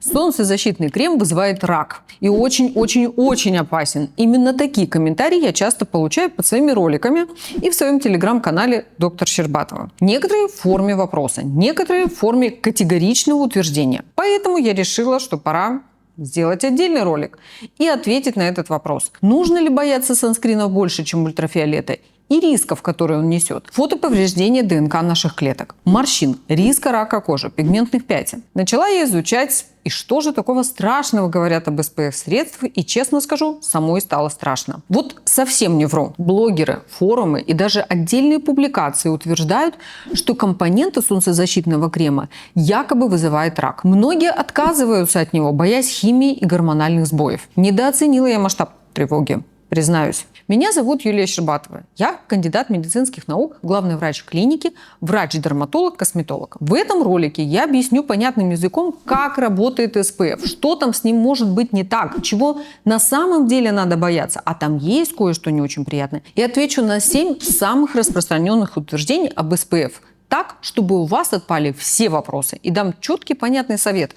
Солнцезащитный крем вызывает рак и очень-очень-очень опасен. Именно такие комментарии я часто получаю под своими роликами и в своем телеграм-канале доктор Щербатова. Некоторые в форме вопроса, некоторые в форме категоричного утверждения. Поэтому я решила, что пора сделать отдельный ролик и ответить на этот вопрос. Нужно ли бояться санскрина больше, чем ультрафиолета? И рисков, которые он несет. Фотоповреждение ДНК наших клеток, морщин, риска рака кожи, пигментных пятен. Начала я изучать, и что же такого страшного говорят об SPF-средствах, и, честно скажу, самой стало страшно. Вот совсем не вру. Блогеры, форумы и даже отдельные публикации утверждают, что компоненты солнцезащитного крема якобы вызывают рак. Многие отказываются от него, боясь химии и гормональных сбоев. Недооценила я масштаб тревоги. Признаюсь. Меня зовут Юлия Щербатова. Я кандидат медицинских наук, главный врач клиники, врач-дерматолог, косметолог. В этом ролике я объясню понятным языком, как работает SPF, что там с ним может быть не так, чего на самом деле надо бояться, а там есть кое-что не очень приятное. И отвечу на 7 самых распространенных утверждений об SPF. Так, чтобы у вас отпали все вопросы. И дам четкий, понятный совет.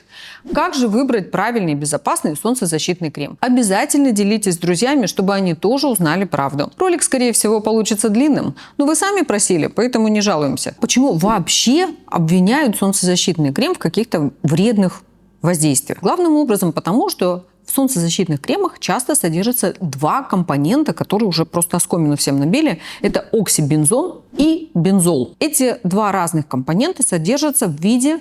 Как же выбрать правильный и безопасный солнцезащитный крем? Обязательно делитесь с друзьями, чтобы они тоже узнали правду. Ролик, скорее всего, получится длинным, но вы сами просили, поэтому не жалуемся. Почему вообще обвиняют солнцезащитный крем в каких-то вредных воздействиях? Главным образом потому, что в солнцезащитных кремах часто содержатся два компонента, которые уже просто оскомину всем набили. Это оксибензон и бензол. Эти два разных компонента содержатся в виде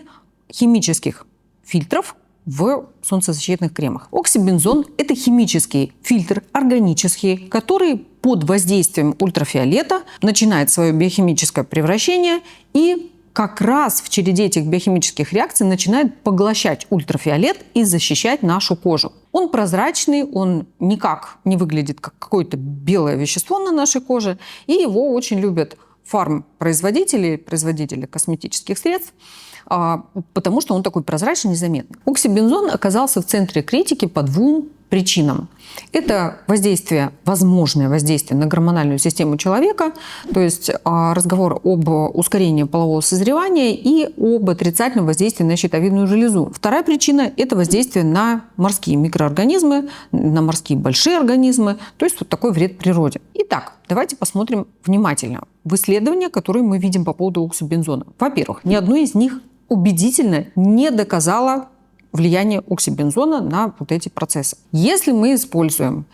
химических фильтров в солнцезащитных кремах. Оксибензон – это химический фильтр, органический, который под воздействием ультрафиолета начинает свое биохимическое превращение и как раз в череде этих биохимических реакций начинает поглощать ультрафиолет и защищать нашу кожу. Он прозрачный, он никак не выглядит как какое-то белое вещество на нашей коже, и его очень любят фармпроизводители, производители косметических средств, потому что он такой прозрачный, незаметный. Оксибензон оказался в центре критики по двум причинам. Это воздействие, возможное воздействие на гормональную систему человека, то есть разговор об ускорении полового созревания и об отрицательном воздействии на щитовидную железу. Вторая причина – это воздействие на морские микроорганизмы, на морские большие организмы, то есть вот такой вред природе. Итак, давайте посмотрим внимательно в исследования, которые мы видим по поводу оксибензона. Во-первых, ни одно из них убедительно не доказало влияние оксибензона на вот эти процессы. Если мы используем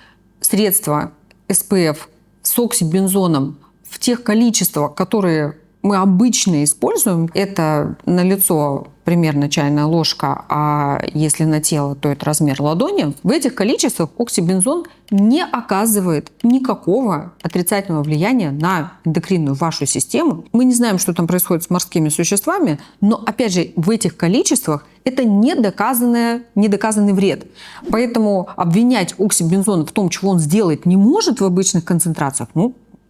средства SPF с оксибензоном в тех количествах, которые мы обычно используем, это на лицо примерно чайная ложка, а если на тело, то это размер ладони, в этих количествах оксибензон не оказывает никакого отрицательного влияния на эндокринную вашу систему. Мы не знаем, что там происходит с морскими существами, но, опять же, в этих количествах это недоказанный вред. Поэтому обвинять оксибензон в том, чего он сделать не может в обычных концентрациях,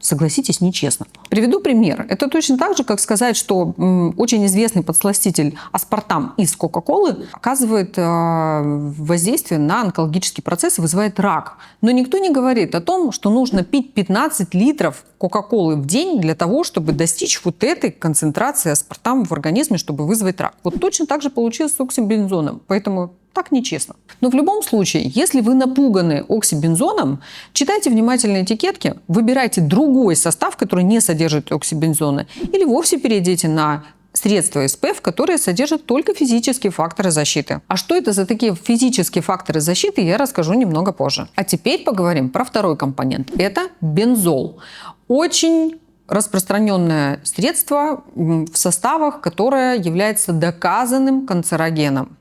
согласитесь, нечестно. Приведу пример. Это точно так же, как сказать, что очень известный подсластитель аспартам из Кока-Колы оказывает воздействие на онкологический процесс и вызывает рак. Но никто не говорит о том, что нужно пить 15 литров Кока-Колы в день для того, чтобы достичь вот этой концентрации аспартама в организме, чтобы вызвать рак. Вот точно так же получилось с оксибензоном. Поэтому так нечестно. Но в любом случае, если вы напуганы оксибензоном, читайте внимательно этикетки, выбирайте другой состав, который не содержит оксибензона, или вовсе перейдите на средства SPF, которые содержат только физические факторы защиты. А что это за такие физические факторы защиты, я расскажу немного позже. А теперь поговорим про второй компонент. Это бензол. Очень распространенное средство в составах, которое является доказанным канцерогеном,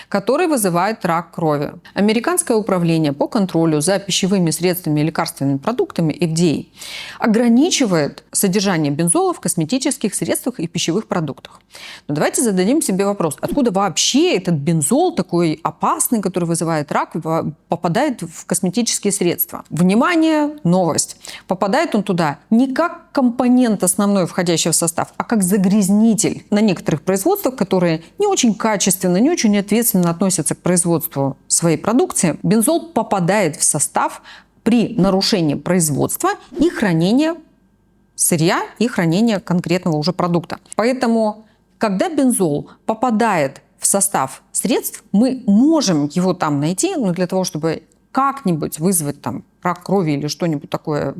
который вызывает рак крови. Американское управление по контролю за пищевыми средствами и лекарственными продуктами FDA ограничивает содержание бензола в косметических средствах и пищевых продуктах. Но давайте зададим себе вопрос, откуда вообще этот бензол, такой опасный, который вызывает рак, попадает в косметические средства? Внимание, новость. Попадает он туда не как компонент основной, входящий в состав, а как загрязнитель. На некоторых производствах, которые не очень качественно, не очень ответственно относятся к производству своей продукции, бензол попадает в состав при нарушении производства и хранения сырья и хранения конкретного уже продукта. Поэтому, когда бензол попадает в в состав средств, мы можем его там найти, но для того, чтобы как-нибудь вызвать там рак крови или что-нибудь такое,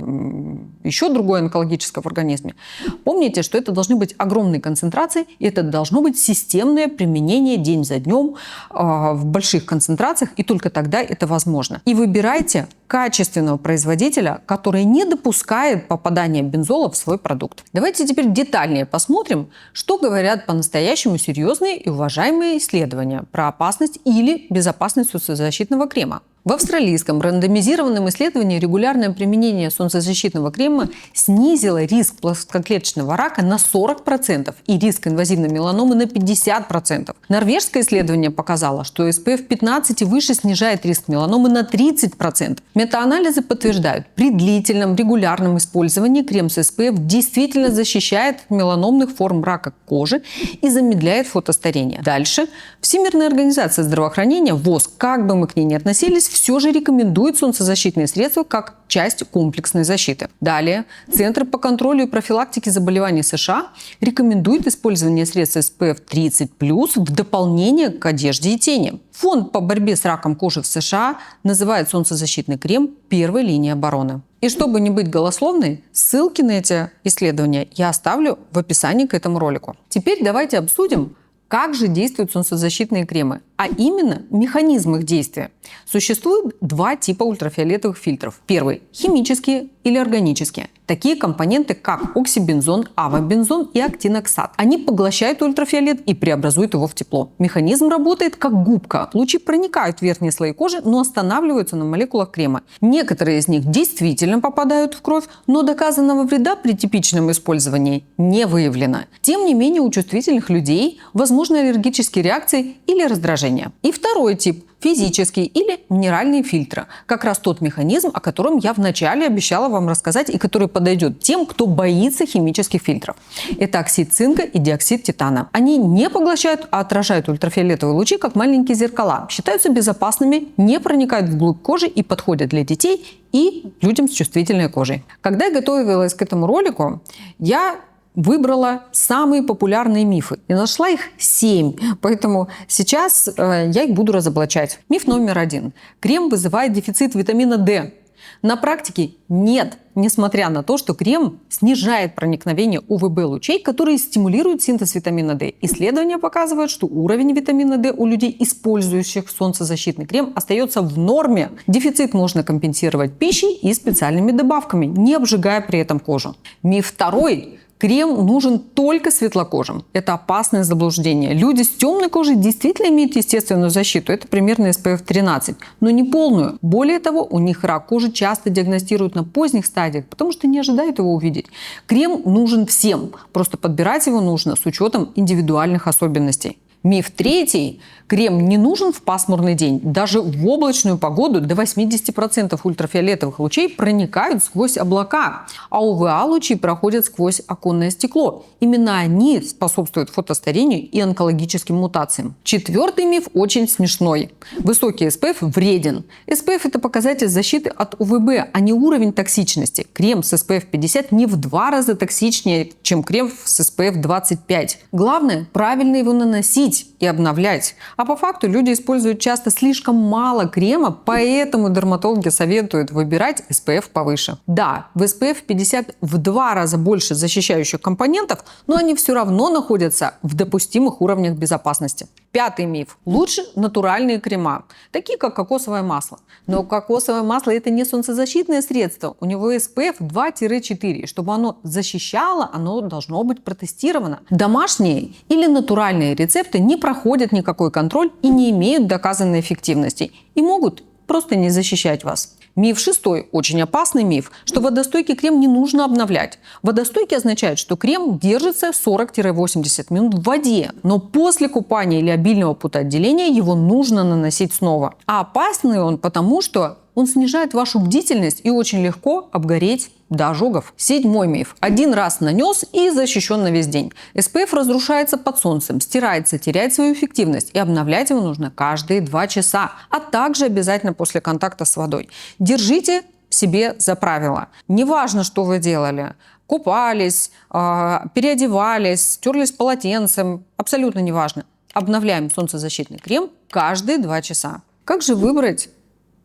еще другое онкологическое в организме, помните, что это должны быть огромные концентрации, и это должно быть системное применение день за днем в больших концентрациях, и только тогда это возможно. И выбирайте качественного производителя, который не допускает попадания бензола в свой продукт. Давайте теперь детальнее посмотрим, что говорят по-настоящему серьезные и уважаемые исследования про опасность или безопасность солнцезащитного крема. В австралийском рандомизированном исследовании регулярное применение солнцезащитного крема снизило риск плоскоклеточного рака на 40% и риск инвазивной меланомы на 50%. Норвежское исследование показало, что SPF 15 и выше снижает риск меланомы на 30%. Метаанализы подтверждают, при длительном регулярном использовании крем с SPF действительно защищает от меланомных форм рака кожи и замедляет фотостарение. Дальше. Всемирная организация здравоохранения, ВОЗ, как бы мы к ней ни относились, все же рекомендует солнцезащитные средства как часть комплексной защиты. Далее, Центр по контролю и профилактике заболеваний США рекомендует использование средств SPF 30+, в дополнение к одежде и тени. Фонд по борьбе с раком кожи в США называет солнцезащитный крем первой линией обороны. И чтобы не быть голословной, ссылки на эти исследования я оставлю в описании к этому ролику. Теперь давайте обсудим, как же действуют солнцезащитные кремы, а именно механизм их действия. Существует два типа ультрафиолетовых фильтров. Первый – химические или органические. Такие компоненты, как оксибензон, авобензон и актиноксат. Они поглощают ультрафиолет и преобразуют его в тепло. Механизм работает как губка. Лучи проникают в верхние слои кожи, но останавливаются на молекулах крема. Некоторые из них действительно попадают в кровь, но доказанного вреда при типичном использовании не выявлено. Тем не менее, у чувствительных людей возможны аллергические реакции или раздражение. И второй тип – физические или минеральные фильтры. Как раз тот механизм, о котором я вначале обещала вам рассказать и который подойдет тем, кто боится химических фильтров. Это оксид цинка и диоксид титана. Они не поглощают, а отражают ультрафиолетовые лучи, как маленькие зеркала. Считаются безопасными, не проникают вглубь кожи и подходят для детей и людям с чувствительной кожей. Когда я готовилась к этому ролику, я выбрала самые популярные мифы и нашла их 7, поэтому сейчас я их буду разоблачать. Миф номер 1. Крем вызывает дефицит витамина D. На практике нет, несмотря на то, что крем снижает проникновение УВБ-лучей, которые стимулируют синтез витамина D. Исследования показывают, что уровень витамина D у людей, использующих солнцезащитный крем, остается в норме. Дефицит можно компенсировать пищей и специальными добавками, не обжигая при этом кожу. Миф второй. Крем нужен только светлокожим. Это опасное заблуждение. Люди с темной кожей действительно имеют естественную защиту. Это примерно SPF 13, но не полную. Более того, у них рак кожи часто диагностируют на поздних стадиях, потому что не ожидают его увидеть. Крем нужен всем. Просто подбирать его нужно с учетом индивидуальных особенностей. Миф третий. Крем не нужен в пасмурный день. Даже в облачную погоду до 80% ультрафиолетовых лучей проникают сквозь облака, а УВА-лучи проходят сквозь оконное стекло. Именно они способствуют фотостарению и онкологическим мутациям. Четвертый миф очень смешной. Высокий SPF вреден. SPF – это показатель защиты от УВБ, а не уровень токсичности. Крем с SPF 50 не в 2 раза токсичнее, чем крем с SPF 25. Главное – правильно его наносить и обновлять. А по факту люди используют часто слишком мало крема, поэтому дерматологи советуют выбирать SPF повыше. Да, в SPF 50 в 2 раза больше защищающих компонентов, но они все равно находятся в допустимых уровнях безопасности. Пятый миф. Лучше натуральные крема, такие как кокосовое масло. Но кокосовое масло – это не солнцезащитное средство. У него SPF 2-4. Чтобы оно защищало, оно должно быть протестировано. Домашние или натуральные рецепты не проходят никакой контроль и не имеют доказанной эффективности и могут просто не защищать вас. Миф шестой, очень опасный миф, что водостойкий крем не нужно обновлять. Водостойкий означает, что крем держится 40-80 минут в воде, но после купания или обильного потоотделения его нужно наносить снова. А опасный он потому, что он снижает вашу бдительность и очень легко обгореть до ожогов. Седьмой миф. Один раз нанес и защищен на весь день. SPF разрушается под солнцем, стирается, теряет свою эффективность, и обновлять его нужно каждые 2 часа, а также обязательно после контакта с водой. Держите себе за правило. Неважно, что вы делали. Купались, переодевались, терлись полотенцем, абсолютно неважно. обновляем солнцезащитный крем каждые 2 часа. Как же выбрать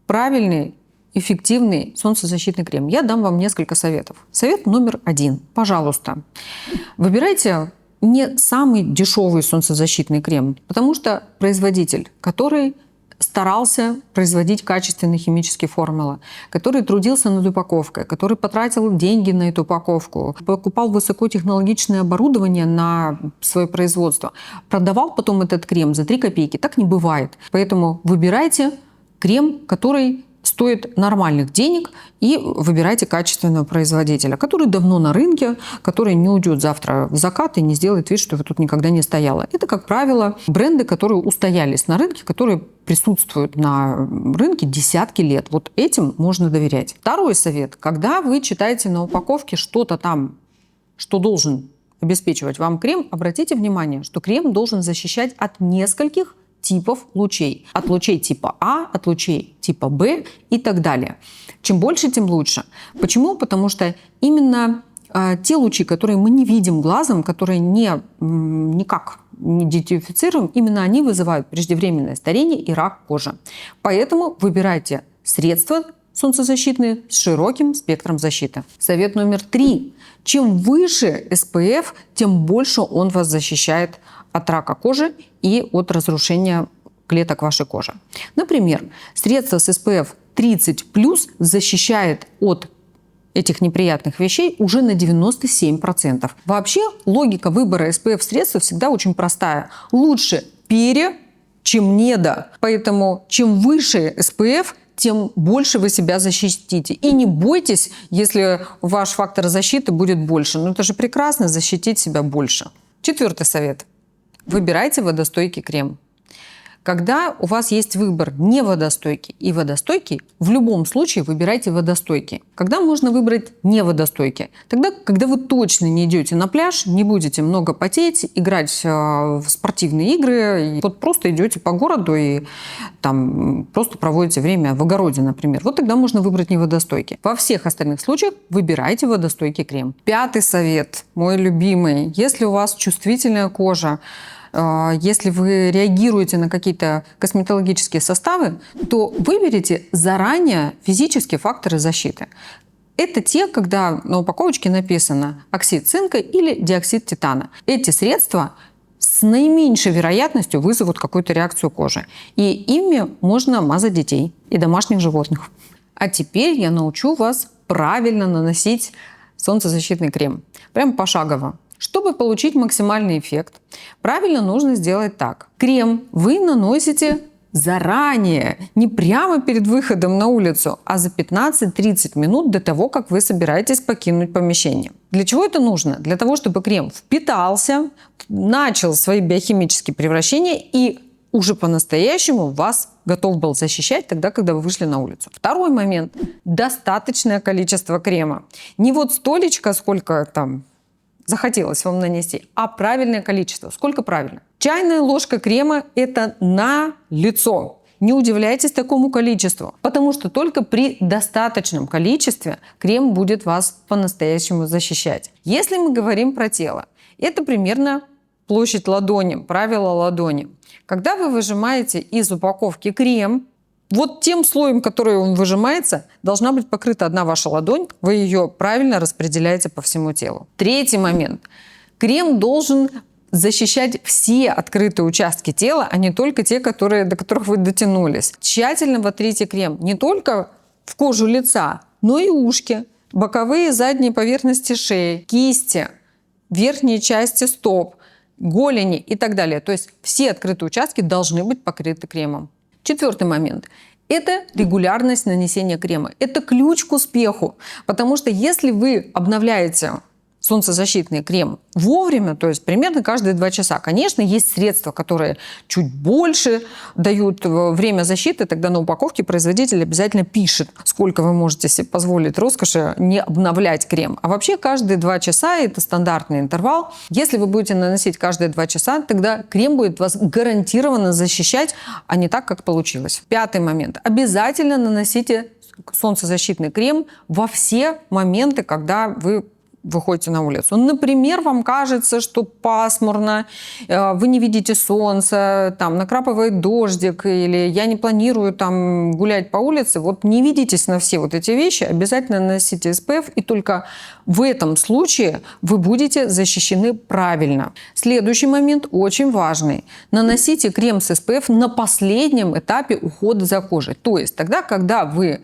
правильный, эффективный солнцезащитный крем? Я дам вам несколько советов. Совет номер 1. Пожалуйста, выбирайте не самый дешевый солнцезащитный крем, потому что производитель, который старался производить качественные химические формулы, который трудился над упаковкой, который потратил деньги на эту упаковку, покупал высокотехнологичное оборудование на свое производство, продавал потом этот крем за 3 копейки. Так не бывает. Поэтому выбирайте крем, который стоит нормальных денег, и выбирайте качественного производителя, который давно на рынке, который не уйдет завтра в закат и не сделает вид, что вы тут никогда не стояло. Это, как правило, бренды, которые устоялись на рынке, которые присутствуют на рынке десятки лет. Вот этим можно доверять. Второй совет. Когда вы читаете на упаковке что-то там, что должен обеспечивать вам крем, обратите внимание, что крем должен защищать от нескольких типов лучей. От лучей типа А, от лучей типа Б и так далее. Чем больше, тем лучше. Почему? Потому что именно те лучи, которые мы не видим глазом, которые никак не идентифицируем, именно они вызывают преждевременное старение и рак кожи. Поэтому выбирайте средства солнцезащитные с широким спектром защиты. Совет номер 3. Чем выше SPF, тем больше он вас защищает от рака кожи и от разрушения клеток вашей кожи. Например, средство с SPF 30+, защищает от этих неприятных вещей уже на 97%. Вообще логика выбора SPF-средства всегда очень простая. Лучше пере, чем недо. Поэтому чем выше SPF, тем больше вы себя защитите. И не бойтесь, если ваш фактор защиты будет больше. Это же прекрасно, защитить себя больше. 4-й совет. Выбирайте водостойкий крем. Когда у вас есть выбор не водостойкий и водостойкий, в любом случае выбирайте водостойкий. Когда можно выбрать не водостойкий? Тогда, когда вы точно не идете на пляж, не будете много потеть, играть в спортивные игры, и вот просто идете по городу и там просто проводите время в огороде, например. Вот тогда можно выбрать не водостойкий. Во всех остальных случаях выбирайте водостойкий крем. 5-й совет, мой любимый. Если у вас чувствительная кожа, если вы реагируете на какие-то косметологические составы, то выберите заранее физические факторы защиты. Это те, когда на упаковочке написано оксид цинка или диоксид титана. Эти средства с наименьшей вероятностью вызовут какую-то реакцию кожи. И ими можно мазать детей и домашних животных. А теперь я научу вас правильно наносить солнцезащитный крем. Прям пошагово. Чтобы получить максимальный эффект, правильно нужно сделать так. Крем вы наносите заранее, не прямо перед выходом на улицу, а за 15-30 минут до того, как вы собираетесь покинуть помещение. Для чего это нужно? Для того, чтобы крем впитался, начал свои биохимические превращения и уже по-настоящему вас готов был защищать тогда, когда вы вышли на улицу. Второй момент. Достаточное количество крема. Не вот столечко, сколько там захотелось вам нанести, а правильное количество. Сколько правильно? Чайная ложка крема – это на лицо. Не удивляйтесь такому количеству, потому что только при достаточном количестве крем будет вас по-настоящему защищать. Если мы говорим про тело, это примерно площадь ладони, правило ладони. Когда вы выжимаете из упаковки крем, вот тем слоем, который он выжимается, должна быть покрыта одна ваша ладонь. Вы ее правильно распределяете по всему телу. 3-й момент. Крем должен защищать все открытые участки тела, а не только те, до которых вы дотянулись. Тщательно вотрите крем не только в кожу лица, но и ушки, боковые и задние поверхности шеи, кисти, верхние части стоп, голени и так далее. То есть все открытые участки должны быть покрыты кремом. 4-й момент. Это регулярность нанесения крема. Это ключ к успеху. Потому что если вы обновляете солнцезащитный крем вовремя, то есть примерно каждые 2 часа. Конечно, есть средства, которые чуть больше дают время защиты, тогда на упаковке производитель обязательно пишет, сколько вы можете себе позволить роскоши не обновлять крем. А вообще каждые 2 часа это стандартный интервал. Если вы будете наносить каждые 2 часа, тогда крем будет вас гарантированно защищать, а не так, как получилось. 5-й момент. Обязательно наносите солнцезащитный крем во все моменты, когда вы выходите на улицу. Например, вам кажется, что пасмурно, вы не видите солнца, там накрапывает дождик, или я не планирую там гулять по улице. Вот не ведитесь на все вот эти вещи, обязательно носите SPF, и только в этом случае вы будете защищены правильно. Следующий момент очень важный. Наносите крем с SPF на последнем этапе ухода за кожей. То есть тогда, когда вы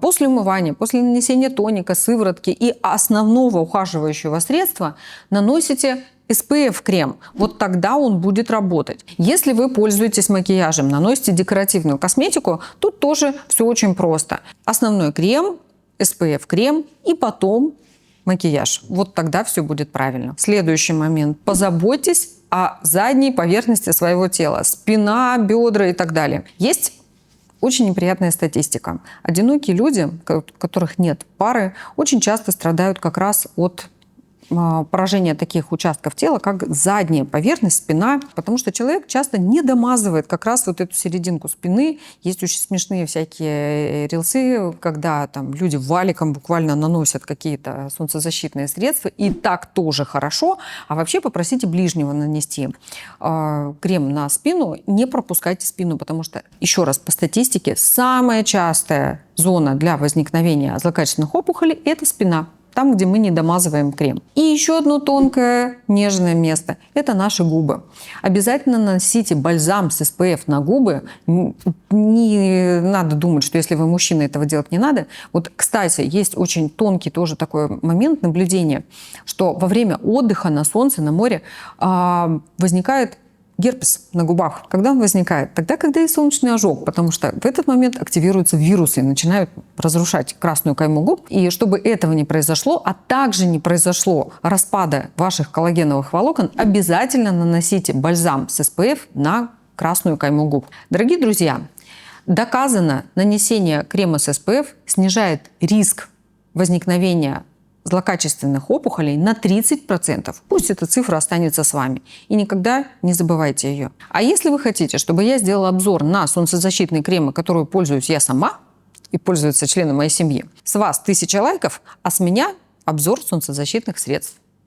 после умывания, после нанесения тоника, сыворотки и основного ухаживающего средства наносите SPF-крем. Вот тогда он будет работать. Если вы пользуетесь макияжем, наносите декоративную косметику, тут тоже все очень просто. Основной крем, SPF-крем и потом макияж. Вот тогда все будет правильно. Следующий момент. Позаботьтесь о задней поверхности своего тела. Спина, бедра и так далее. Есть очень неприятная статистика. Одинокие люди, у которых нет пары, очень часто страдают как раз от поражения таких участков тела, как задняя поверхность, спина, потому что человек часто не домазывает как раз вот эту серединку спины. Есть очень смешные всякие рилсы, когда там люди валиком буквально наносят какие-то солнцезащитные средства, и так тоже хорошо. А вообще попросите ближнего нанести крем на спину, не пропускайте спину, потому что, еще раз, по статистике, самая частая зона для возникновения злокачественных опухолей – это спина. Там, где мы не домазываем крем. И еще одно тонкое, нежное место – это наши губы. Обязательно наносите бальзам с SPF на губы. Не надо думать, что если вы мужчина, этого делать не надо. Вот, кстати, есть очень тонкий тоже такой момент наблюдения, что во время отдыха на солнце, на море возникает герпес на губах. Когда он возникает? Тогда, когда есть солнечный ожог, потому что в этот момент активируются вирусы и начинают разрушать красную кайму губ. И чтобы этого не произошло, а также не произошло распада ваших коллагеновых волокон, обязательно наносите бальзам с SPF на красную кайму губ. Дорогие друзья, доказано, нанесение крема с SPF снижает риск возникновения злокачественных опухолей на 30%. Пусть эта цифра останется с вами. И никогда не забывайте ее. А если вы хотите, чтобы я сделала обзор на солнцезащитные кремы, которые пользуюсь я сама и пользуются члены моей семьи, с вас 1000 лайков, а с меня обзор солнцезащитных средств.